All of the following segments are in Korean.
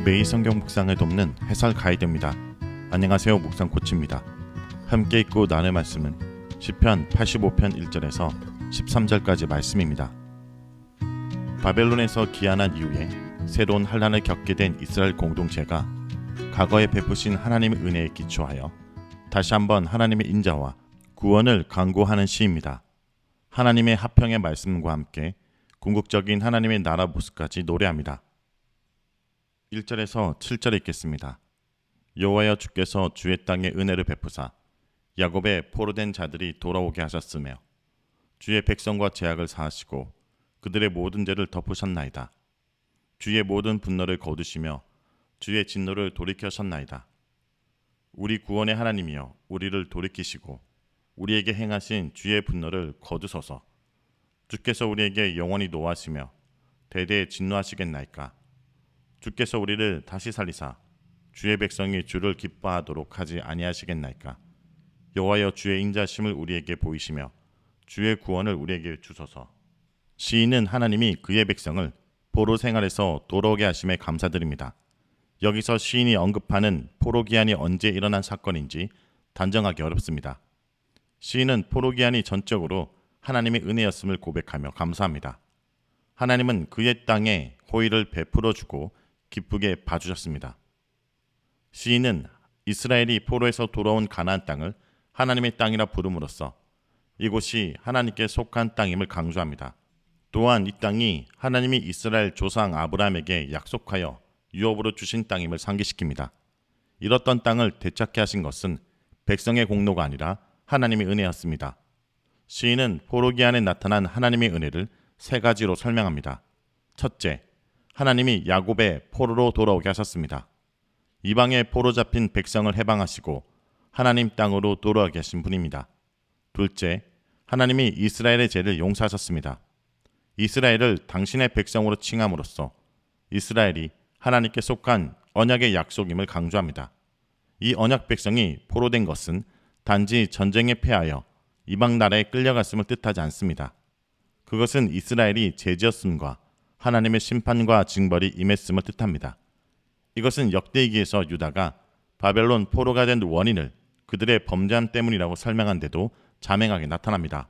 매일 성경 묵상을 돕는 해설 가이드입니다. 안녕하세요, 묵상 코치입니다. 함께 읽고 나눌 말씀은 시편 85편 1절에서 13절까지 말씀입니다. 바벨론에서 귀환한 이후에 새로운 환난을 겪게 된 이스라엘 공동체가 과거에 베푸신 하나님의 은혜에 기초하여 다시 한번 하나님의 인자와 구원을 간구하는 시입니다. 하나님의 화평의 말씀과 함께 궁극적인 하나님의 나라 모습까지 노래합니다. 1절에서 7절 읽겠습니다. 여호와여, 주께서 주의 땅에 은혜를 베푸사 야곱의 포로된 자들이 돌아오게 하셨으며 주의 백성과 제약을 사하시고 그들의 모든 죄를 덮으셨나이다. 주의 모든 분노를 거두시며 주의 진노를 돌이켜셨나이다. 우리 구원의 하나님이여, 우리를 돌이키시고 우리에게 행하신 주의 분노를 거두소서. 주께서 우리에게 영원히 노하시며 대대에 진노하시겠나이까. 주께서 우리를 다시 살리사 주의 백성이 주를 기뻐하도록 하지 아니하시겠나이까. 여호와여, 주의 인자심을 우리에게 보이시며 주의 구원을 우리에게 주소서. 시인은 하나님이 그의 백성을 포로 생활에서 돌아오게 하심에 감사드립니다. 여기서 시인이 언급하는 포로 기한이 언제 일어난 사건인지 단정하기 어렵습니다. 시인은 포로 기한이 전적으로 하나님의 은혜였음을 고백하며 감사합니다. 하나님은 그의 땅에 호의를 베풀어 주고 기쁘게 봐주셨습니다. 시인은 이스라엘이 포로에서 돌아온 가나안 땅을 하나님의 땅이라 부름으로써 이곳이 하나님께 속한 땅임을 강조합니다. 또한 이 땅이 하나님이 이스라엘 조상 아브라함에게 약속하여 유업으로 주신 땅임을 상기시킵니다. 잃었던 땅을 되찾게 하신 것은 백성의 공로가 아니라 하나님의 은혜였습니다. 시인은 포로 기한에 나타난 하나님의 은혜를 세 가지로 설명합니다. 첫째, 하나님이 야곱의 포로로 돌아오게 하셨습니다. 이방의 포로 잡힌 백성을 해방하시고 하나님 땅으로 돌아오게 하신 분입니다. 둘째, 하나님이 이스라엘의 죄를 용서하셨습니다. 이스라엘을 당신의 백성으로 칭함으로써 이스라엘이 하나님께 속한 언약의 약속임을 강조합니다. 이 언약 백성이 포로된 것은 단지 전쟁에 패하여 이방 나라에 끌려갔음을 뜻하지 않습니다. 그것은 이스라엘이 죄지었음과 하나님의 심판과 징벌이 임했음을 뜻합니다. 이것은 역대기에서 유다가 바벨론 포로가 된 원인을 그들의 범죄함 때문이라고 설명한 데도 자명하게 나타납니다.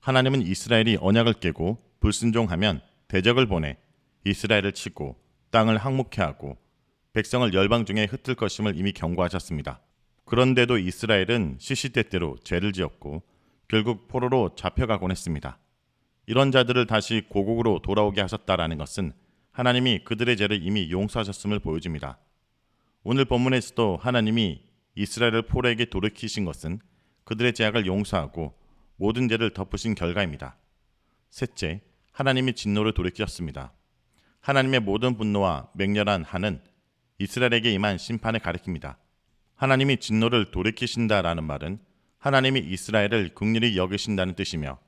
하나님은 이스라엘이 언약을 깨고 불순종하면 대적을 보내 이스라엘을 치고 땅을 항목케 하고 백성을 열방 중에 흩을 것임을 이미 경고하셨습니다. 그런데도 이스라엘은 시시때때로 죄를 지었고 결국 포로로 잡혀가곤 했습니다. 이런 자들을 다시 고국으로 돌아오게 하셨다라는 것은 하나님이 그들의 죄를 이미 용서하셨음을 보여줍니다. 오늘 본문에서도 하나님이 이스라엘을 포로에게 돌이키신 것은 그들의 죄악을 용서하고 모든 죄를 덮으신 결과입니다. 셋째, 하나님이 진노를 돌이키셨습니다. 하나님의 모든 분노와 맹렬한 한은 이스라엘에게 임한 심판을 가리킵니다. 하나님이 진노를 돌이키신다라는 말은 하나님이 이스라엘을 긍휼히 여기신다는 뜻이며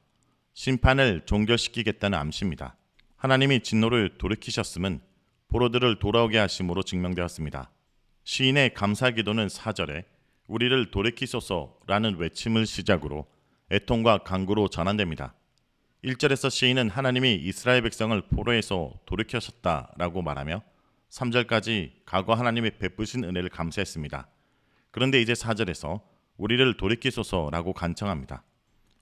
심판을 종결시키겠다는 암시입니다. 하나님이 진노를 돌이키셨음은 포로들을 돌아오게 하심으로 증명되었습니다. 시인의 감사 기도는 4절에 우리를 돌이키소서라는 외침을 시작으로 애통과 간구로 전환됩니다. 1절에서 시인은 하나님이 이스라엘 백성을 포로에서 돌이키셨다라고 말하며 3절까지 과거 하나님이 베푸신 은혜를 감사했습니다. 그런데 이제 4절에서 우리를 돌이키소서라고 간청합니다.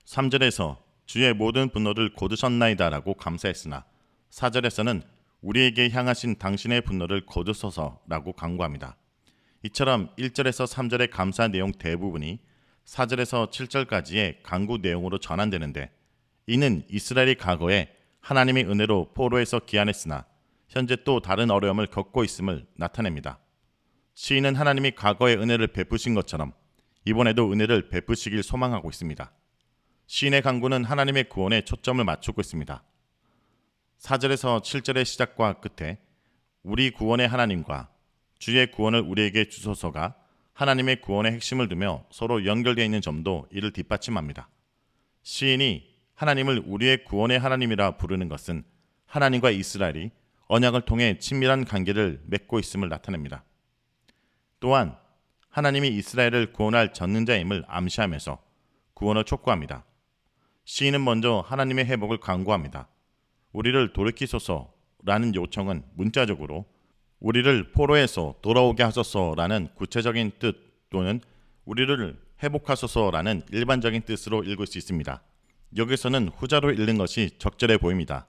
3절에서 주의 모든 분노를 거두셨나이다라고 감사했으나 4절에서는 우리에게 향하신 당신의 분노를 거두소서라고 간구합니다. 이처럼 1절에서 3절의 감사 내용 대부분이 4절에서 7절까지의 간구 내용으로 전환되는데 이는 이스라엘이 과거에 하나님의 은혜로 포로에서 귀환했으나 현재 또 다른 어려움을 겪고 있음을 나타냅니다. 시인은 하나님이 과거의 은혜를 베푸신 것처럼 이번에도 은혜를 베푸시길 소망하고 있습니다. 시인의 간구는 하나님의 구원에 초점을 맞추고 있습니다. 4절에서 7절의 시작과 끝에 우리 구원의 하나님과 주의 구원을 우리에게 주소서가 하나님의 구원의 핵심을 두며 서로 연결되어 있는 점도 이를 뒷받침합니다. 시인이 하나님을 우리의 구원의 하나님이라 부르는 것은 하나님과 이스라엘이 언약을 통해 친밀한 관계를 맺고 있음을 나타냅니다. 또한 하나님이 이스라엘을 구원할 전능자임을 암시하면서 구원을 촉구합니다. 시인은 먼저 하나님의 회복을 간구합니다. 우리를 돌이키소서라는 요청은 문자적으로 우리를 포로에서 돌아오게 하소서라는 구체적인 뜻 또는 우리를 회복하소서라는 일반적인 뜻으로 읽을 수 있습니다. 여기서는 후자로 읽는 것이 적절해 보입니다.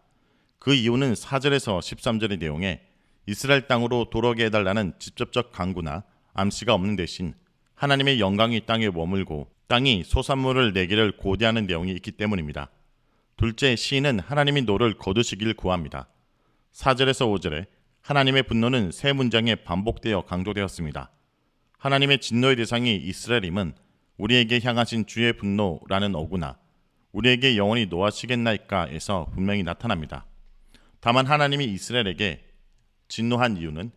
그 이유는 4절에서 13절의 내용에 이스라엘 땅으로 돌아오게 해달라는 직접적 강구나 암시가 없는 대신 하나님의 영광이 땅에 머물고 땅이 소산물을 내기를 고대하는 내용이 있기 때문입니다. 둘째, 시인은 하나님이 노를 거두시길 구합니다. 4절에서 5절에 하나님의 분노는 세 문장에 반복되어 강조되었습니다. 하나님의 진노의 대상이 이스라엘임은 우리에게 향하신 주의 분노라는 어구나 우리에게 영원히 노하시겠나이까에서 분명히 나타납니다. 다만 하나님이 이스라엘에게 진노한 이유는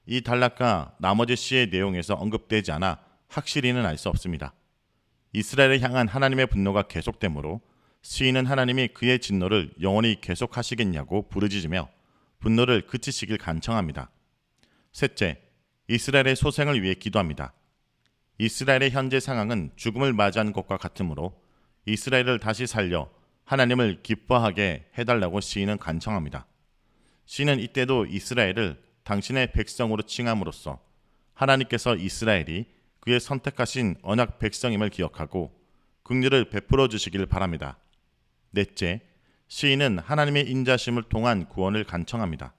이 단락과 나머지 시의 내용에서 언급되지 않아 확실히는 알 수 없습니다. 이스라엘을 향한 하나님의 분노가 계속되므로 시인은 하나님이 그의 진노를 영원히 계속하시겠냐고 부르짖으며 분노를 그치시길 간청합니다. 셋째, 이스라엘의 소생을 위해 기도합니다. 이스라엘의 현재 상황은 죽음을 맞이한 것과 같으므로 이스라엘을 다시 살려 하나님을 기뻐하게 해달라고 시인은 간청합니다. 시인은 이때도 이스라엘을 당신의 백성으로 칭함으로써 하나님께서 이스라엘이 그의 선택하신 언약 백성임을 기억하고 긍휼을 베풀어 주시길 바랍니다. 넷째, 시인은 하나님의 인자심을 통한 구원을 간청합니다.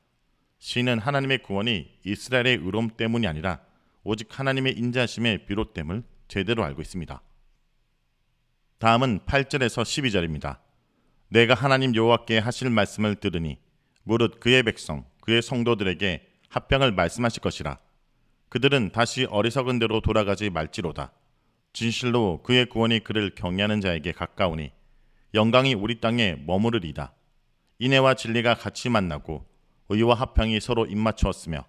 시인은 하나님의 구원이 이스라엘의 의로움 때문이 아니라 오직 하나님의 인자심에 비롯됨을 제대로 알고 있습니다. 다음은 8절에서 12절입니다. 내가 하나님 여호와께 하실 말씀을 들으니 무릇 그의 백성, 그의 성도들에게 합병을 말씀하실 것이라. 그들은 다시 어리석은 대로 돌아가지 말지로다. 진실로 그의 구원이 그를 경외하는 자에게 가까우니 영광이 우리 땅에 머무르리다. 인애와 진리가 같이 만나고 의와 합평이 서로 입맞추었으며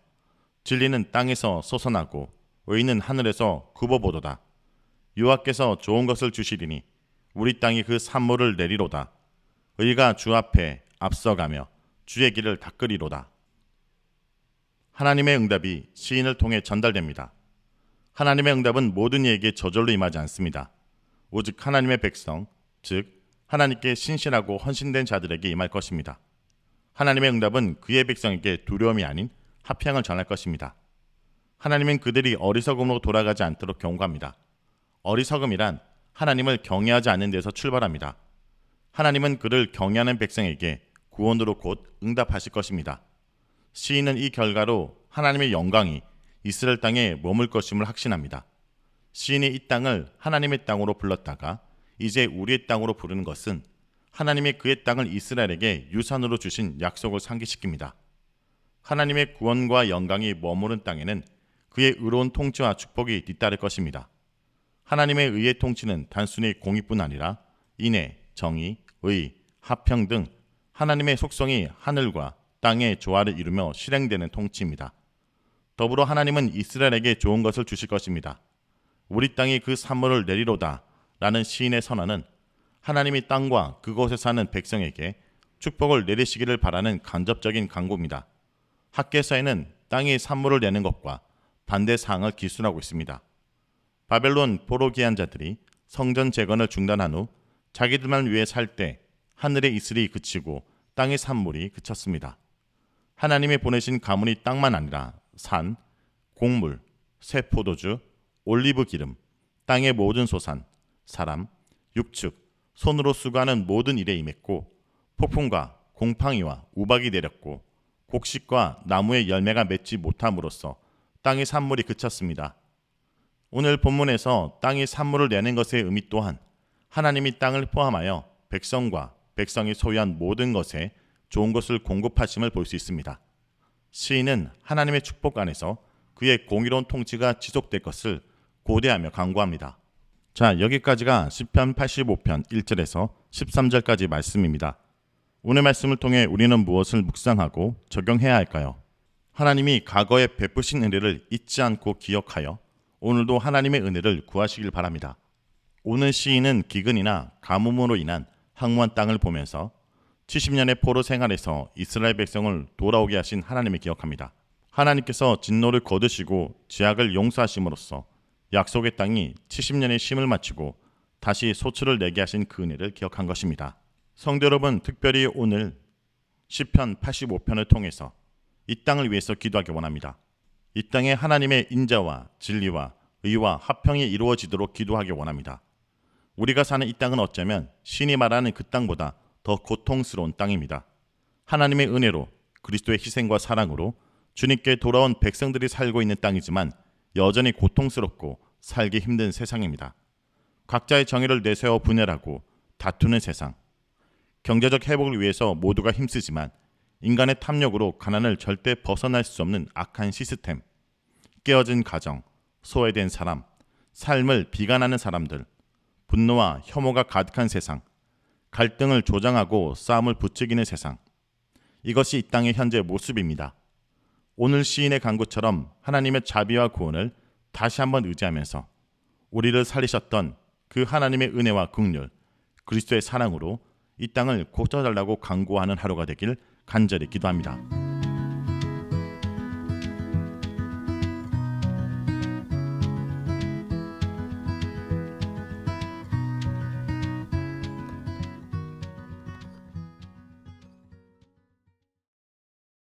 진리는 땅에서 솟아나고 의는 하늘에서 굽어보도다. 여호와께서 좋은 것을 주시리니 우리 땅이 그 산물을 내리로다. 의가 주 앞에 앞서가며 주의 길을 닦으리로다. 하나님의 응답이 시인을 통해 전달됩니다. 하나님의 응답은 모든 이에게 저절로 임하지 않습니다. 오직 하나님의 백성, 즉 하나님께 신실하고 헌신된 자들에게 임할 것입니다. 하나님의 응답은 그의 백성에게 두려움이 아닌 화평을 전할 것입니다. 하나님은 그들이 어리석음으로 돌아가지 않도록 경고합니다. 어리석음이란 하나님을 경외하지 않는 데서 출발합니다. 하나님은 그를 경외하는 백성에게 구원으로 곧 응답하실 것입니다. 시인은 이 결과로 하나님의 영광이 이스라엘 땅에 머물 것임을 확신합니다. 시인이 이 땅을 하나님의 땅으로 불렀다가 이제 우리의 땅으로 부르는 것은 하나님이 그의 땅을 이스라엘에게 유산으로 주신 약속을 상기시킵니다. 하나님의 구원과 영광이 머무른 땅에는 그의 의로운 통치와 축복이 뒤따를 것입니다. 하나님의 의의 통치는 단순히 공의뿐 아니라 인애, 정의, 의, 화평 등 하나님의 속성이 하늘과 땅의 조화를 이루며 실행되는 통치입니다. 더불어 하나님은 이스라엘에게 좋은 것을 주실 것입니다. 우리 땅이 그 산물을 내리로다 라는 시인의 선언은 하나님이 땅과 그곳에 사는 백성에게 축복을 내리시기를 바라는 간접적인 강구입니다. 학개서에는 땅이 산물을 내는 것과 반대 사항을 기술하고 있습니다. 바벨론 포로기한 자들이 성전 재건을 중단한 후 자기들만 위해 살 때 하늘의 이슬이 그치고 땅의 산물이 그쳤습니다. 하나님이 보내신 가문이 땅만 아니라 산, 곡물, 새 포도주, 올리브 기름, 땅의 모든 소산, 사람, 육축, 손으로 수고하는 모든 일에 임했고 폭풍과 곰팡이와 우박이 내렸고 곡식과 나무의 열매가 맺지 못함으로써 땅의 산물이 그쳤습니다. 오늘 본문에서 땅이 산물을 내는 것의 의미 또한 하나님이 땅을 포함하여 백성과 백성이 소유한 모든 것에 좋은 것을 공급하심을 볼 수 있습니다. 시인은 하나님의 축복 안에서 그의 공의로운 통치가 지속될 것을 고대하며 강구합니다. 자, 여기까지가 시편 85편 1절에서 13절까지 말씀입니다. 오늘 말씀을 통해 우리는 무엇을 묵상하고 적용해야 할까요? 하나님이 과거에 베푸신 은혜를 잊지 않고 기억하여 오늘도 하나님의 은혜를 구하시길 바랍니다. 오늘 시인은 기근이나 가뭄으로 인한 황무한 땅을 보면서 70년의 포로 생활에서 이스라엘 백성을 돌아오게 하신 하나님을 기억합니다. 하나님께서 진노를 거두시고 죄악을 용서하심으로써 약속의 땅이 70년의 쉼을 마치고 다시 소출을 내게 하신 그 은혜를 기억한 것입니다. 성도 여러분, 특별히 오늘 시편 85편을 통해서 이 땅을 위해서 기도하기 원합니다. 이 땅에 하나님의 인자와 진리와 의와 화평이 이루어지도록 기도하기 원합니다. 우리가 사는 이 땅은 어쩌면 신이 말하는 그 땅보다 더 고통스러운 땅입니다. 하나님의 은혜로 그리스도의 희생과 사랑으로 주님께 돌아온 백성들이 살고 있는 땅이지만 여전히 고통스럽고 살기 힘든 세상입니다. 각자의 정의를 내세워 분열하고 다투는 세상. 경제적 회복을 위해서 모두가 힘쓰지만 인간의 탐욕으로 가난을 절대 벗어날 수 없는 악한 시스템. 깨어진 가정, 소외된 사람, 삶을 비관하는 사람들, 분노와 혐오가 가득한 세상, 갈등을 조장하고 싸움을 부추기는 세상. 이것이 이 땅의 현재 모습입니다. 오늘 시인의 간구처럼 하나님의 자비와 구원을 다시 한번 의지하면서 우리를 살리셨던 그 하나님의 은혜와 긍휼, 그리스도의 사랑으로 이 땅을 고쳐달라고 간구하는 하루가 되길 간절히 기도합니다.